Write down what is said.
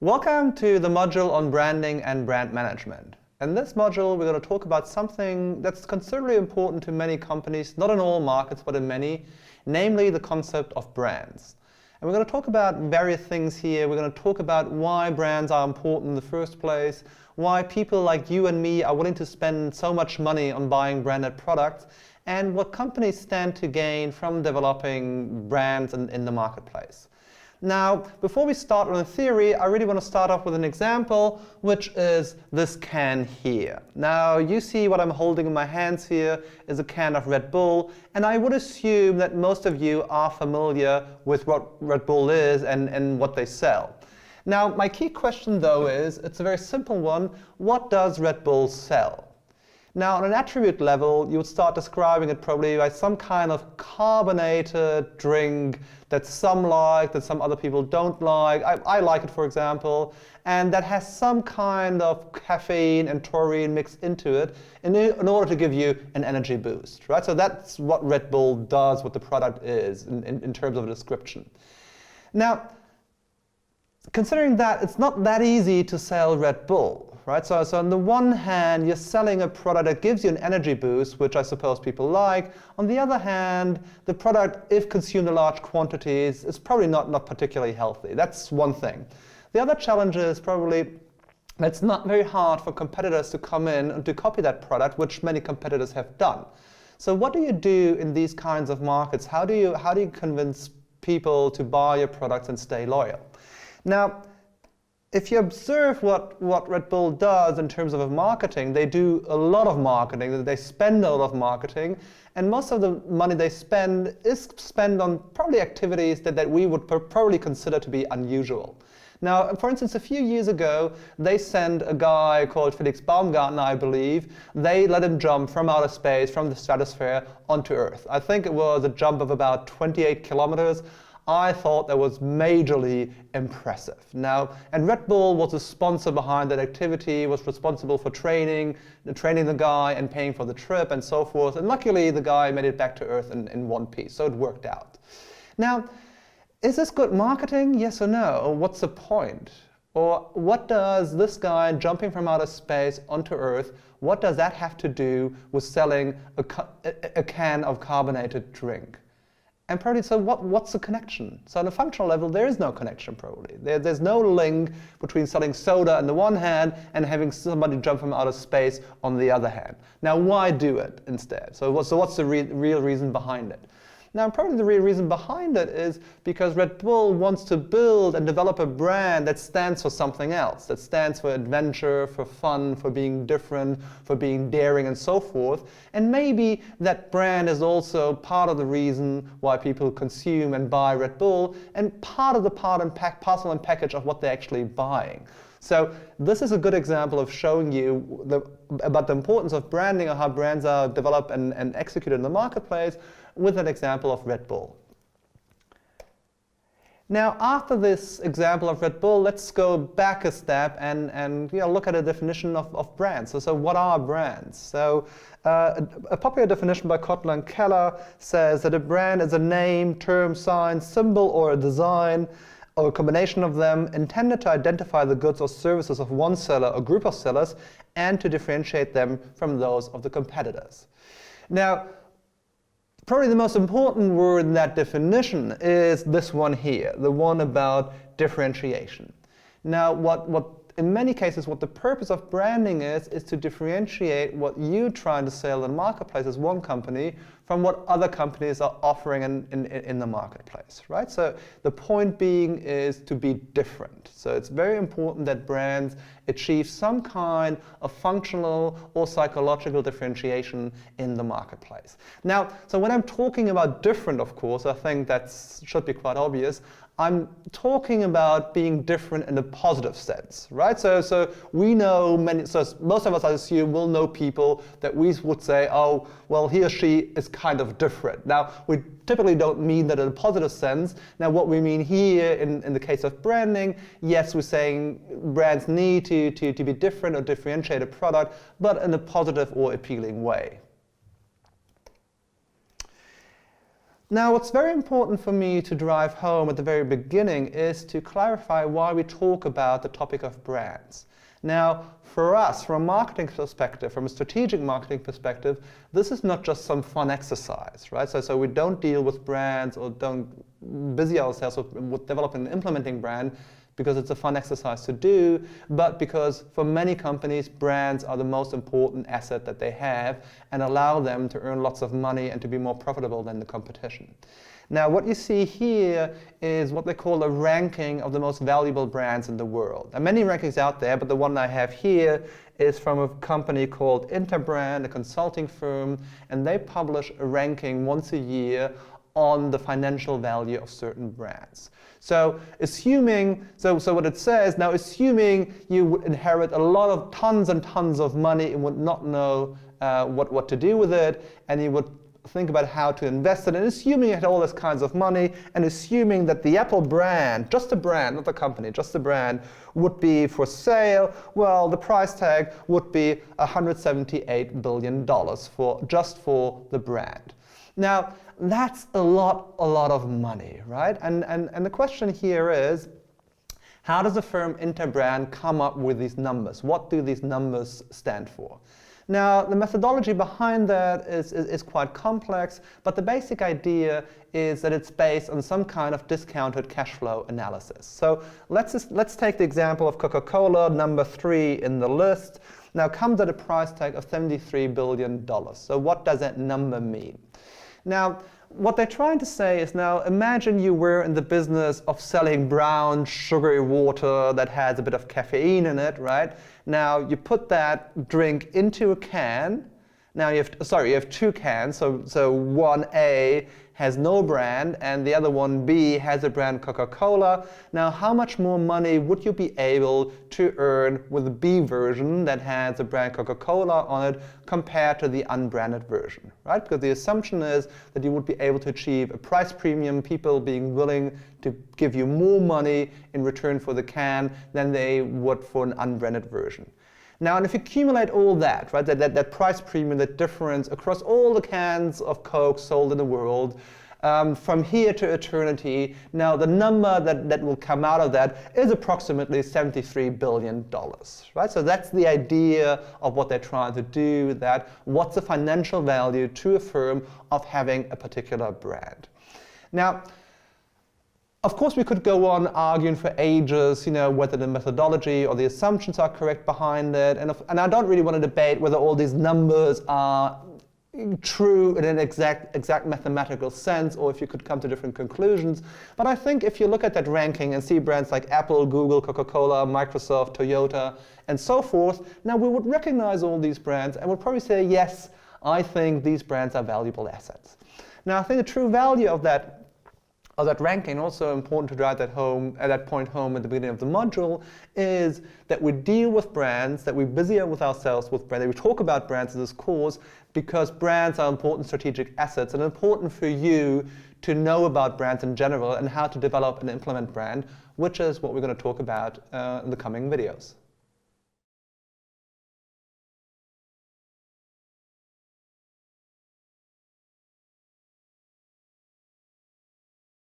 Welcome to the module on branding and brand management. In this module, we're going to talk about something that's considerably important to many companies, not in all markets, but in many, namely the concept of brands. And we're going to talk about various things here. We're going to talk about why brands are important in the first place, why people like you and me are willing to spend so much money on buying branded products, and what companies stand to gain from developing brands in the marketplace. Now, before we start on the theory, I really want to start off with an example, which is this can here. Now, you see what I'm holding in my hands here is a can of Red Bull, and I would assume that most of you are familiar with what Red Bull is and what they sell. Now, my key question, though, is, it's a very simple one, what does Red Bull sell? Now, on an attribute level, you would start describing it probably by some kind of carbonated drink that some like, that some other people don't like. I like it, for example, and that has some kind of caffeine and taurine mixed into it in order to give you an energy boost, right? So that's what Red Bull does, what the product is in terms of a description. Now, considering that, it's not that easy to sell Red Bull. Right? So on the one hand, you're selling a product that gives you an energy boost, which I suppose people like. On the other hand, the product, if consumed in large quantities, is probably not particularly healthy. That's one thing. The other challenge is probably that it's not very hard for competitors to come in and to copy that product, which many competitors have done. So what do you do in these kinds of markets? How do you convince people to buy your products and stay loyal? Now, if you observe what Red Bull does in terms of marketing, they do a lot of marketing, they spend a lot of marketing, and most of the money they spend is spent on probably activities that we would probably consider to be unusual. Now, for instance, a few years ago, they sent a guy called Felix Baumgartner, I believe. They let him jump from outer space, from the stratosphere, onto Earth. I think it was a jump of about 28 kilometers. I thought that was majorly impressive. Now, and Red Bull was the sponsor behind that activity, was responsible for training the guy and paying for the trip and so forth. And luckily, the guy made it back to Earth in one piece, so it worked out. Now, is this good marketing? Yes or no? Or what's the point? Or what does this guy jumping from outer space onto Earth, what does that have to do with selling a can of carbonated drink? And probably, so what's the connection? So on a functional level, there is no connection probably. There's no link between selling soda on the one hand and having somebody jump from outer space on the other hand. Now, why do it instead? So what's the real reason behind it? Now, probably the real reason behind it is because Red Bull wants to build and develop a brand that stands for something else, that stands for adventure, for fun, for being different, for being daring, and so forth. And maybe that brand is also part of the reason why people consume and buy Red Bull, and part of the parcel and package of what they're actually buying. So this is a good example of showing you about the importance of branding or how brands are developed and executed in the marketplace with an example of Red Bull. Now, after this example of Red Bull, let's go back a step and look at a definition of brands. So what are brands? So a popular definition by Kotler and Keller says that a brand is a name, term, sign, symbol, or a design, or a combination of them intended to identify the goods or services of one seller or group of sellers and to differentiate them from those of the competitors. Now, probably the most important word in that definition is this one here, the one about differentiation. Now, in many cases, what the purpose of branding is to differentiate what you're trying to sell in the marketplace as one company from what other companies are offering in the marketplace, right? So the point being is to be different. So it's very important that brands achieve some kind of functional or psychological differentiation in the marketplace. Now, so when I'm talking about different, of course, I think that should be quite obvious. I'm talking about being different in a positive sense, right? So we know most of us, I assume, will know people that we would say, oh, well, he or she is kind of different. Now, we typically don't mean that in a positive sense. Now, what we mean here in the case of branding, yes, we're saying brands need to be different or differentiate a product, but in a positive or appealing way. Now, what's very important for me to drive home at the very beginning is to clarify why we talk about the topic of brands. Now, for us, from a marketing perspective, from a strategic marketing perspective, this is not just some fun exercise, right? So we don't deal with brands or don't busy ourselves with developing and implementing brand because it's a fun exercise to do, but because for many companies, brands are the most important asset that they have and allow them to earn lots of money and to be more profitable than the competition. Now, what you see here is what they call a ranking of the most valuable brands in the world. There are many rankings out there, but the one I have here is from a company called Interbrand, a consulting firm, and they publish a ranking once a year on the financial value of certain brands. So assuming, so what it says, now assuming you would inherit a lot of tons and tons of money and would not know what to do with it, and you would think about how to invest it, and assuming you had all this kinds of money, and assuming that the Apple brand, just the brand, not the company, just the brand, would be for sale, well, the price tag would be $178 billion just for the brand. Now, that's a lot of money, right? And the question here is, how does the firm Interbrand come up with these numbers? What do these numbers stand for? Now, the methodology behind that is quite complex, but the basic idea is that it's based on some kind of discounted cash flow analysis. So let's take the example of Coca-Cola, number 3 in the list. Now, comes at a price tag of $73 billion. So what does that number mean? Now, what they're trying to say is, now imagine you were in the business of selling brown sugary water that has a bit of caffeine in it, right? Now you put that drink into a can. Now you have two cans, so one A has no brand and the other one B has a brand Coca-Cola. Now how much more money would you be able to earn with the B version that has a brand Coca-Cola on it compared to the unbranded version, right? Because the assumption is that you would be able to achieve a price premium, people being willing to give you more money in return for the can than they would for an unbranded version. Now, and if you accumulate all that, right, that price premium, that difference across all the cans of Coke sold in the world, from here to eternity, now the number that will come out of that is approximately $73 billion, right? So that's the idea of what they're trying to do with that. What's the financial value to a firm of having a particular brand? Now, of course, we could go on arguing for ages, whether the methodology or the assumptions are correct behind it. And I don't really want to debate whether all these numbers are true in an exact mathematical sense, or if you could come to different conclusions. But I think if you look at that ranking and see brands like Apple, Google, Coca-Cola, Microsoft, Toyota, and so forth, now we would recognize all these brands and would probably say, yes, I think these brands are valuable assets. Now, I think the true value of that ranking, also important to drive that point home at the beginning of the module, is that we deal with brands, that we busy with ourselves with brands, that we talk about brands as this course, because brands are important strategic assets and important for you to know about brands in general and how to develop and implement brand, which is what we're going to talk about in the coming videos.